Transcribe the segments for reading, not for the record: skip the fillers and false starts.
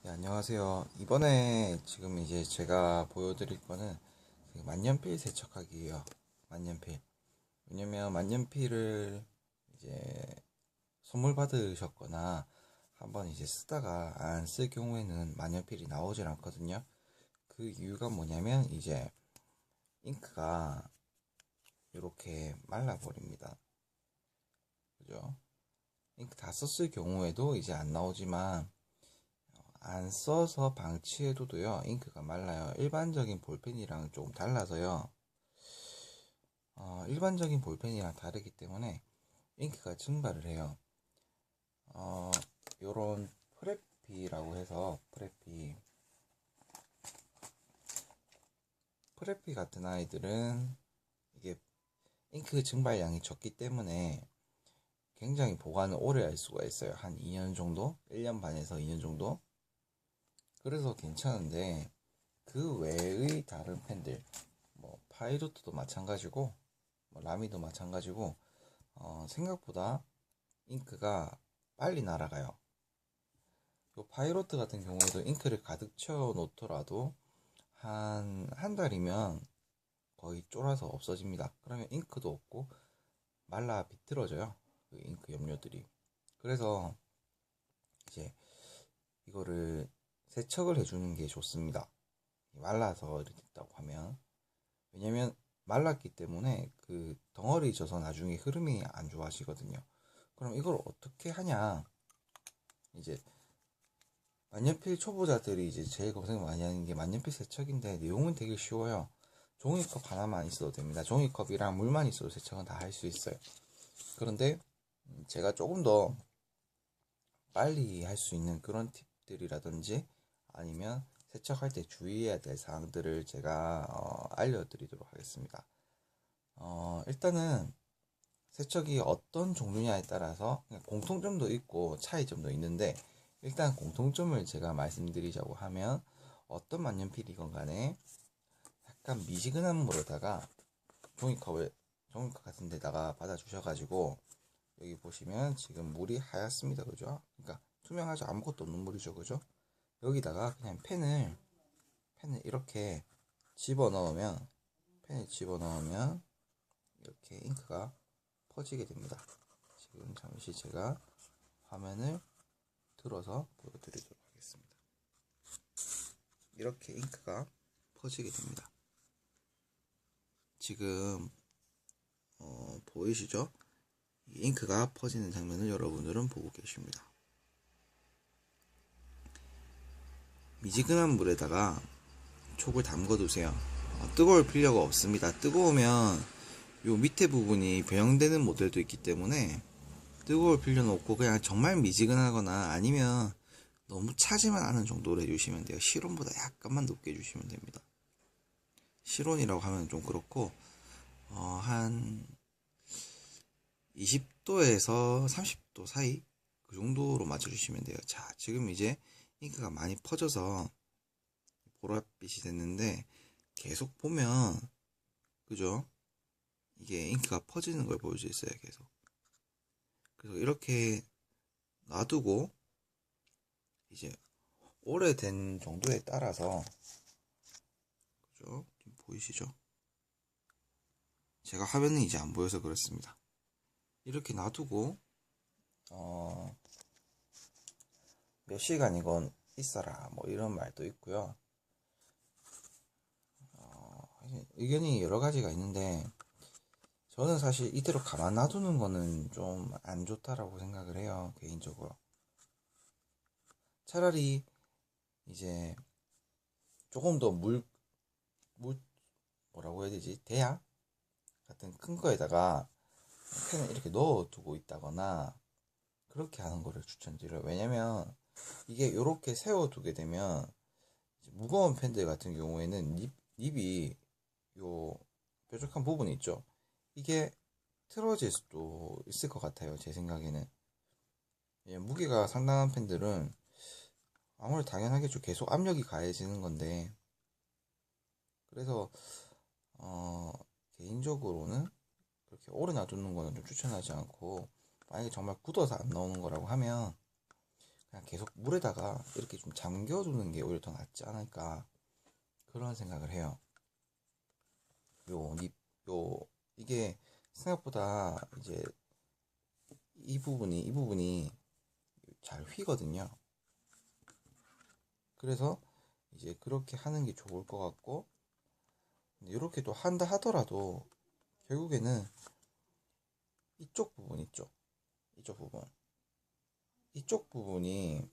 네, 안녕하세요. 이번에 지금 이제 제가 보여드릴 거는 그 만년필 세척하기예요. 만년필. 왜냐면 만년필을 이제 선물 받으셨거나 한번 이제 쓰다가 안 쓸 경우에는 만년필이 나오질 않거든요. 그 이유가 뭐냐면 이제 잉크가 이렇게 말라버립니다. 그죠? 잉크 다 썼을 경우에도 이제 안 나오지만 안 써서 방치해둬도요 잉크가 말라요. 일반적인 볼펜이랑 조금 달라서요. 일반적인 볼펜이랑 다르기 때문에 잉크가 증발을 해요. 요런 프레피라고 해서 프레피 같은 아이들은 이게 잉크 증발량이 적기 때문에 굉장히 보관을 오래 할 수가 있어요. 한 2년 정도? 1년 반에서 2년 정도? 그래서 괜찮은데 그 외의 다른 펜들 뭐 파이로트도 마찬가지고 뭐 라미도 마찬가지고 생각보다 잉크가 빨리 날아가요. 요 파이로트 같은 경우에도 잉크를 가득 채워 놓더라도 한 달이면 거의 쫄아서 없어집니다. 그러면 잉크도 없고 말라 비틀어져요. 그 잉크 염료들이. 그래서 이제 이거를 세척을 해주는 게 좋습니다. 말라서 이렇게 됐다고 하면. 왜냐면 말랐기 때문에 그 덩어리 져서 나중에 흐름이 안 좋아지거든요. 그럼 이걸 어떻게 하냐? 이제 만년필 초보자들이 이제 제일 고생 많이 하는 게 만년필 세척인데 내용은 되게 쉬워요. 종이컵 하나만 있어도 됩니다. 종이컵이랑 물만 있어도 세척은 다 할 수 있어요. 그런데 제가 조금 더 빨리 할 수 있는 그런 팁들이라든지 아니면 세척할 때 주의해야 될 사항들을 제가 알려드리도록 하겠습니다. 일단은 세척이 어떤 종류냐에 따라서 공통점도 있고 차이점도 있는데 일단 공통점을 제가 말씀드리자고 하면 어떤 만년필이건 간에 약간 미지근한 물에다가 종이컵 같은 데다가 받아 주셔가지고 여기 보시면 지금 물이 하얗습니다. 그죠? 그러니까 투명하죠. 아무것도 없는 물이죠. 그죠? 여기다가 그냥 펜을 이렇게 펜을 집어 넣으면 이렇게 잉크가 퍼지게 됩니다. 지금 잠시 제가 화면을 들어서 보여드리도록 하겠습니다. 이렇게 잉크가 퍼지게 됩니다. 지금 보이시죠? 이 잉크가 퍼지는 장면을 여러분들은 보고 계십니다. 미지근한 물에다가 촉을 담궈 두세요. 뜨거울 필요가 없습니다. 뜨거우면 요 밑에 부분이 변형되는 모델도 있기 때문에 뜨거울 필요는 없고 그냥 정말 미지근하거나 아니면 너무 차지만 않은 정도로 해주시면 돼요. 실온보다 약간만 높게 해주시면 됩니다. 실온이라고 하면 좀 그렇고 한 20도에서 30도 사이 그 정도로 맞춰주시면 돼요. 자, 지금 이제 잉크가 많이 퍼져서 보랏빛이 됐는데 계속 보면 그죠? 이게 잉크가 퍼지는 걸 볼 수 있어요. 계속. 그래서 이렇게 놔두고 이제 오래된 정도에 따라서 그죠? 지금 보이시죠? 제가 화면은 이제 안 보여서 그렇습니다. 이렇게 놔두고 몇 시간이건 있어라 뭐 이런 말도 있고요. 의견이 여러 가지가 있는데 저는 사실 이대로 가만 놔두는 거는 좀 안 좋다라고 생각을 해요. 개인적으로. 차라리 이제 조금 더 뭐라고 해야 되지? 대야 같은 큰 거에다가 펜을 이렇게 넣어두고 있다거나 그렇게 하는 거를 추천드려요. 왜냐면 이게 이렇게 세워두게 되면 무거운 펜들 같은 경우에는 립이 요 뾰족한 부분이 있죠. 이게 틀어질 수도 있을 것 같아요. 제 생각에는. 무게가 상당한 펜들은 아무래도 당연하겠죠. 계속 압력이 가해지는 건데. 그래서 개인적으로는 그렇게 오래 놔두는 거는 좀 추천하지 않고 만약에 정말 굳어서 안 나오는 거라고 하면 그냥 계속 물에다가 이렇게 좀 잠겨두는 게 오히려 더 낫지 않을까 그런 생각을 해요. 요 이게 생각보다 이제 이 부분이 잘 휘거든요. 그래서 이제 그렇게 하는 게 좋을 것 같고, 이렇게 또 한다 하더라도 결국에는 이쪽 부분 있죠. 이쪽 부분이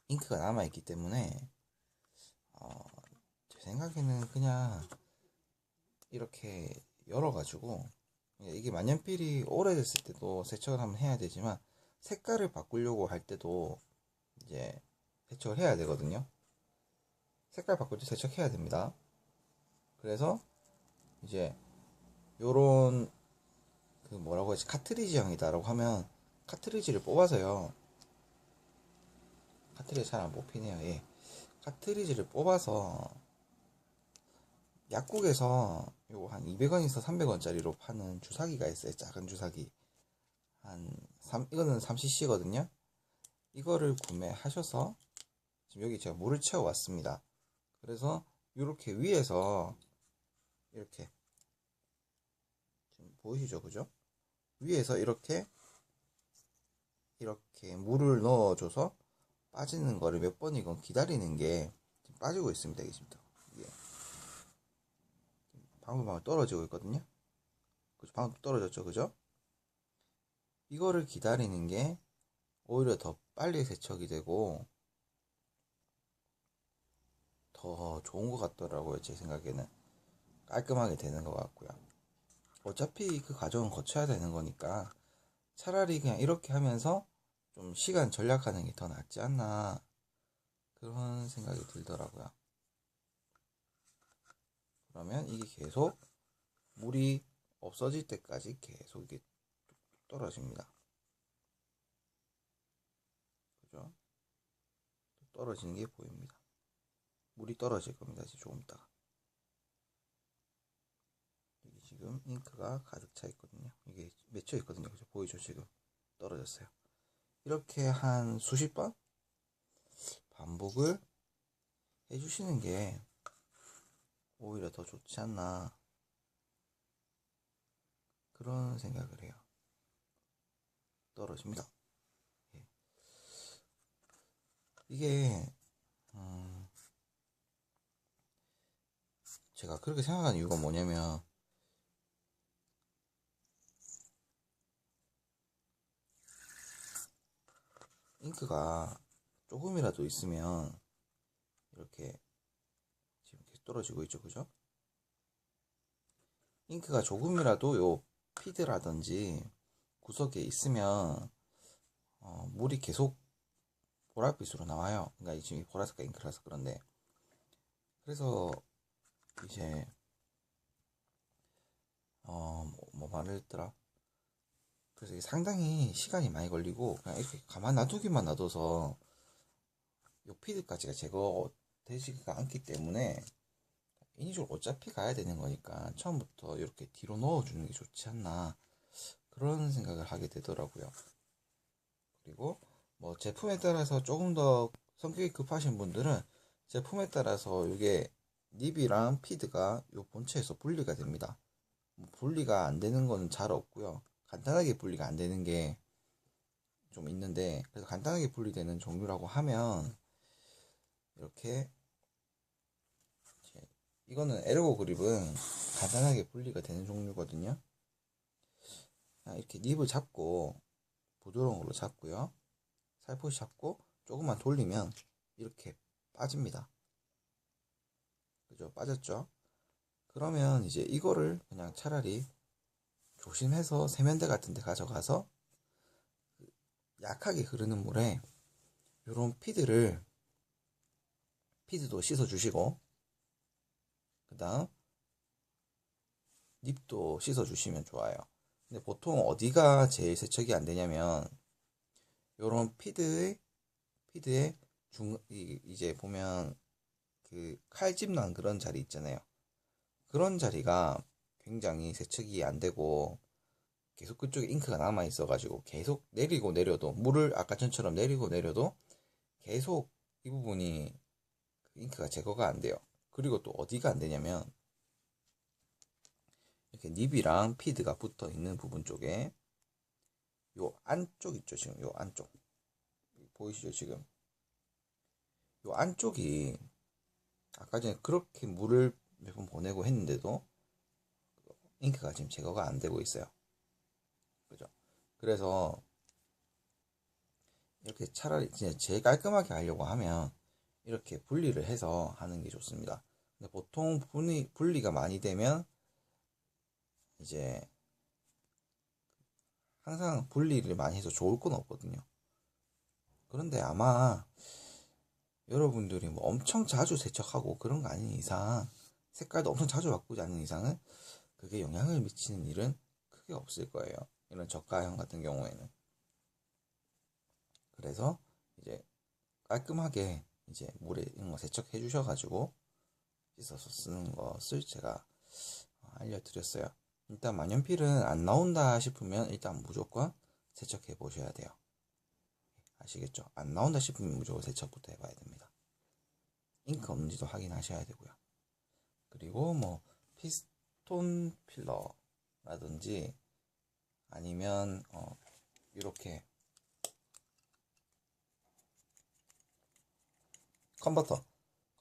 잉크가 남아있기 때문에 제 생각에는 그냥 이렇게 열어가지고, 이게 만년필이 오래됐을 때도 세척을 한번 해야 되지만 색깔을 바꾸려고 할 때도 이제 세척을 해야 되거든요. 색깔 바꿀 때 세척해야 됩니다. 그래서 이제 요런 그 뭐라고 하지, 카트리지형이다라고 하면 카트리지를 뽑아서요. 카트리지 잘 안 뽑히네요. 예. 카트리지를 뽑아서 약국에서 요거 한 200원에서 300원짜리로 파는 주사기가 있어요. 작은 주사기. 이거는 3cc거든요. 이거를 구매하셔서 지금 여기 제가 물을 채워 왔습니다. 그래서 이렇게 위에서 이렇게 지금 보이시죠? 그죠? 위에서 이렇게 물을 넣어줘서 빠지는 거를 몇 번이건 기다리는 게 지금 빠지고 있습니다. 이게 지금 이게 방울방울 떨어지고 있거든요. 그죠? 방울 떨어졌죠, 그죠? 이거를 기다리는 게 오히려 더 빨리 세척이 되고 더 좋은 것 같더라고요. 제 생각에는 깔끔하게 되는 것 같고요. 어차피 그 과정은 거쳐야 되는 거니까 차라리 그냥 이렇게 하면서 좀 시간 절약하는 게 더 낫지 않나 그런 생각이 들더라고요. 그러면 이게 계속 물이 없어질 때까지 계속 이게 떨어집니다. 그죠? 떨어지는 게 보입니다. 물이 떨어질 겁니다. 이제 조금 있다가. 여기 지금 잉크가 가득 차 있거든요. 이게 맺혀 있거든요. 그죠? 보이죠? 지금 떨어졌어요. 이렇게 한 수십 번 반복을 해주시는 게 오히려 더 좋지 않나 그런 생각을 해요. 떨어집니다. 예. 이게 제가 그렇게 생각하는 이유가 뭐냐면 잉크가 조금이라도 있으면 이렇게 지금 계속 떨어지고 있죠, 그죠? 잉크가 조금이라도 요 피드라든지 구석에 있으면 물이 계속 보랏빛으로 나와요. 그러니까 지금 보라색깔 잉크라서 그런데, 그래서 이제 뭐 말을 했더라. 그래서 이게 상당히 시간이 많이 걸리고 그냥 이렇게 가만 놔두기만 놔둬서 요 피드까지가 제거되지가 않기 때문에 인위적으로 어차피 가야 되는 거니까 처음부터 이렇게 뒤로 넣어주는 게 좋지 않나 그런 생각을 하게 되더라고요. 그리고 뭐 제품에 따라서 조금 더 성격이 급하신 분들은 제품에 따라서 이게 닙이랑 피드가 요 본체에서 분리가 됩니다. 분리가 안 되는 거는 잘 없고요. 간단하게 분리가 안 되는 게 좀 있는데, 그래서 간단하게 분리되는 종류라고 하면 이렇게 이거는 에르고 그립은 간단하게 분리가 되는 종류거든요. 이렇게 닙을 잡고 부드러운 걸로 잡고요. 살포시 잡고 조금만 돌리면 이렇게 빠집니다. 그죠? 빠졌죠? 그러면 이제 이거를 그냥 차라리 조심해서 세면대 같은 데 가져가서 약하게 흐르는 물에 요런 피드도 씻어 주시고 그 다음 닙도 씻어 주시면 좋아요. 근데 보통 어디가 제일 세척이 안 되냐면 요런 피드에 이제 보면 그 칼집 난 그런 자리 있잖아요. 그런 자리가 굉장히 세척이 안 되고 계속 그쪽에 잉크가 남아 있어가지고 계속 내리고 내려도 물을 아까 전처럼 내리고 내려도 계속 이 부분이 잉크가 제거가 안 돼요. 그리고 또 어디가 안 되냐면 이렇게 닙이랑 피드가 붙어 있는 부분 쪽에 요 안쪽 있죠. 지금 요 안쪽 보이시죠? 지금 요 안쪽이 아까 전에 그렇게 물을 몇 번 보내고 했는데도 잉크가 지금 제거가 안 되고 있어요. 그죠? 그래서 이렇게 차라리 진짜 제일 깔끔하게 하려고 하면 이렇게 분리를 해서 하는 게 좋습니다. 근데 보통 분리가 많이 되면 이제 항상 분리를 많이 해서 좋을 건 없거든요. 그런데 아마 여러분들이 뭐 엄청 자주 세척하고 그런 거 아닌 이상, 색깔도 엄청 자주 바꾸지 않는 이상은 그게 영향을 미치는 일은 크게 없을 거예요. 이런 저가형 같은 경우에는. 그래서 이제 깔끔하게 이제 물에 이런 거 세척해 주셔가지고 씻어서 쓰는 것을 제가 알려드렸어요. 일단 만년필은 안 나온다 싶으면 일단 무조건 세척해 보셔야 돼요. 아시겠죠? 안 나온다 싶으면 무조건 세척부터 해봐야 됩니다. 잉크 없는지도 확인하셔야 되고요. 그리고 뭐 피스톤 필러라든지 아니면 이렇게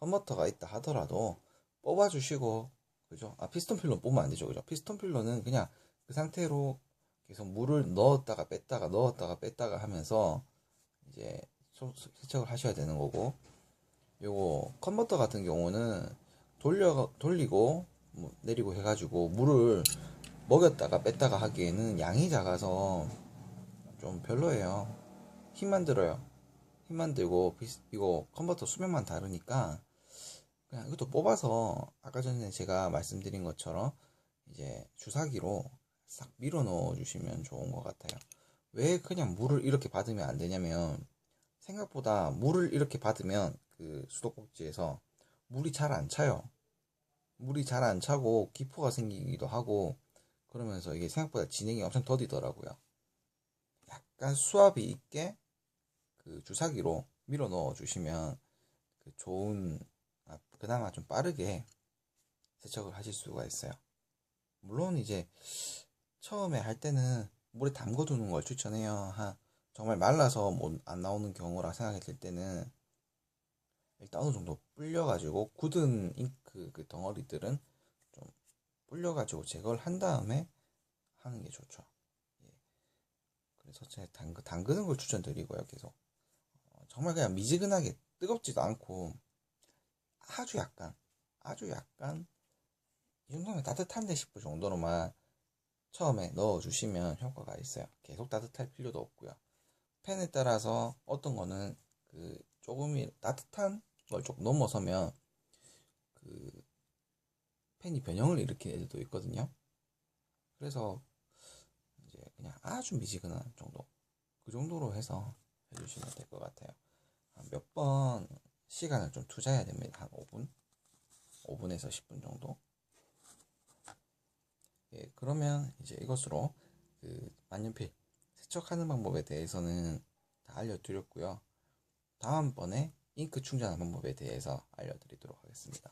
컨버터가 있다 하더라도 뽑아주시고, 그죠? 피스톤 필러 뽑으면 안 되죠, 그죠? 피스톤 필러는 그냥 그 상태로 계속 물을 넣었다가 뺐다가 넣었다가 뺐다가 하면서 이제 세척을 하셔야 되는 거고, 요거 컨버터 같은 경우는 돌리고 뭐 내리고 해가지고 물을 먹였다가 뺐다가 하기에는 양이 작아서 좀 별로예요. 힘만 들어요. 힘만 들고 이거 컨버터 수명만 다르니까 그냥 이것도 뽑아서 아까 전에 제가 말씀드린 것처럼 이제 주사기로 싹 밀어 넣어 주시면 좋은 것 같아요. 왜 그냥 물을 이렇게 받으면 안 되냐면 생각보다 물을 이렇게 받으면 그 수도꼭지에서 물이 잘 안 차요. 물이 잘 안 차고 기포가 생기기도 하고 그러면서 이게 생각보다 진행이 엄청 더디더라고요. 약간 수압이 있게 그 주사기로 밀어 넣어 주시면 그 좋은 그나마 좀 빠르게 세척을 하실 수가 있어요. 물론 이제 처음에 할 때는 물에 담궈 두는 걸 추천해요. 정말 말라서 뭐 안 나오는 경우라 생각했을 때는 일단 어느 정도 불려가지고 굳은 잉크 그 덩어리들은 좀 불려가지고 제거를 한 다음에 하는 게 좋죠. 예. 그래서 제가 담그는 걸 추천드리고요. 계속 정말 그냥 미지근하게 뜨겁지도 않고 아주 약간 이 정도면 따뜻한데 싶을 정도로만 처음에 넣어주시면 효과가 있어요. 계속 따뜻할 필요도 없고요. 팬에 따라서 어떤 거는 그 조금이 따뜻한 걸 조금 넘어서면 그 팬이 변형을 일으키는 애들도 있거든요. 그래서 이제 그냥 아주 미지근한 정도, 그 정도로 해서 해주시면 될 것 같아요. 몇 번 시간을 좀 투자해야 됩니다. 한 5분에서 10분 정도. 예, 그러면 이제 이것으로 그 만년필 세척하는 방법에 대해서는 다 알려드렸고요. 다음번에 잉크 충전하는 방법에 대해서 알려드리도록 하겠습니다.